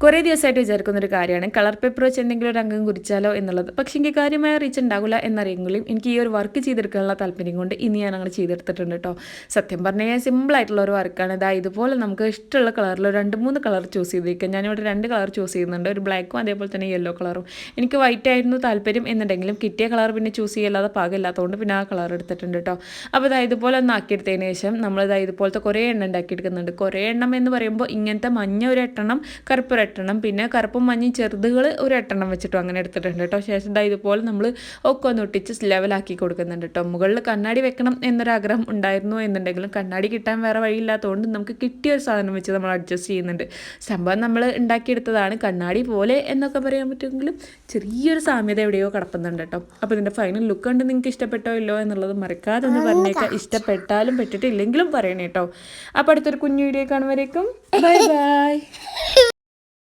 കുറേ ദിവസമായിട്ട് വിചാരിക്കുന്നൊരു കാര്യമാണ് കളർ പേപ്പർ വെച്ച് എന്തെങ്കിലും ഒരു അംഗം കുറിച്ചാലോ എന്നുള്ളത്. പക്ഷേ എനിക്ക് കാര്യമായ റീച്ച് ഉണ്ടാകില്ല എന്നറിയെങ്കിലും എനിക്ക് ഈ ഒരു വർക്ക് ചെയ്തെടുക്കാനുള്ള താല്പര്യം കൊണ്ട് ഇനി ഞാൻ അങ്ങനെ ചെയ്തെടുത്തിട്ടുണ്ട് കേട്ടോ. സത്യം പറഞ്ഞു കഴിഞ്ഞാൽ സിമ്പിളായിട്ടുള്ള ഒരു വർക്കാണ്. ഇതുപോലെ നമുക്ക് ഇഷ്ടമുള്ള കളറിൽ 2-3 കളർ ചൂസ് ചെയ്തിരിക്കാം. ഞാനിവിടെ 2 കളർ ചൂസ് ചെയ്യുന്നുണ്ട്, ഒരു ബ്ലാക്കും അതേപോലെ തന്നെ യെല്ലോ കളറും. എനിക്ക് വൈറ്റ് ആയിരുന്നു താല്പര്യം എന്നുണ്ടെങ്കിലും കിട്ടിയ കളർ പിന്നെ ചൂസ് ചെയ്യല്ലാതെ പാകമില്ലാത്തതുകൊണ്ട് പിന്നെ ആ കളർ എടുത്തിട്ടുണ്ട് കേട്ടോ. അപ്പോൾ ഇതുപോലെ ഒന്ന് ആക്കിയെടുത്തതിന് ശേഷം നമ്മൾ ഇതുപോലത്തെ കുറേ എണ്ണം ഉണ്ടാക്കിയെടുക്കുന്നുണ്ട്. കുറേ എണ്ണം എന്ന് പറയുമ്പോൾ ഇങ്ങനത്തെ മഞ്ഞ ഒരു 8 എണ്ണം, കറുപ്പ് 8 എണ്ണം, പിന്നെ കറുപ്പും മഞ്ഞയും ചെറുതുകൾ ഒരു 8 എണ്ണം വെച്ചിട്ടും അങ്ങനെ എടുത്തിട്ടുണ്ട് കേട്ടോ. ശേഷം ഇതുപോലെ നമ്മൾ ഒക്കെ ഒന്ന് ഒട്ടിച്ച് ലെവലാക്കി കൊടുക്കുന്നുണ്ട് കേട്ടോ. മുകളിൽ കണ്ണാടി വെക്കണം എന്നൊരാഗ്രഹം ഉണ്ടായിരുന്നു എന്നുണ്ടെങ്കിലും കണ്ണാടി കിട്ടാൻ വേറെ വഴിയില്ലാത്തതുകൊണ്ട് നമുക്ക് കിട്ടിയ ഒരു സാധനം വെച്ച് നമ്മൾ അഡ്ജസ്റ്റ് ചെയ്യുന്നുണ്ട്. സംഭവം നമ്മൾ ഉണ്ടാക്കിയെടുത്തതാണ്, കണ്ണാടി പോലെ എന്നൊക്കെ പറയാൻ പറ്റുമെങ്കിലും ചെറിയൊരു സാമ്യത എവിടെയോ കിടപ്പുന്നുണ്ട് കേട്ടോ. അപ്പോൾ ഇതിൻ്റെ ഫൈനൽ ലുക്ക് കണ്ട് നിങ്ങൾക്ക് ഇഷ്ടപ്പെട്ടോ ഇല്ലോ എന്നുള്ളത് മറക്കാതെ ഒന്ന് പറഞ്ഞേക്കാം. ഇഷ്ടപ്പെട്ടാലും പെട്ടിട്ടില്ലെങ്കിലും പറയണേ കേട്ടോ. അപ്പോൾ അടുത്തൊരു കുഞ്ഞു വീഡിയോ കാണുമ്പോഴേക്കും ബൈ ബൈ.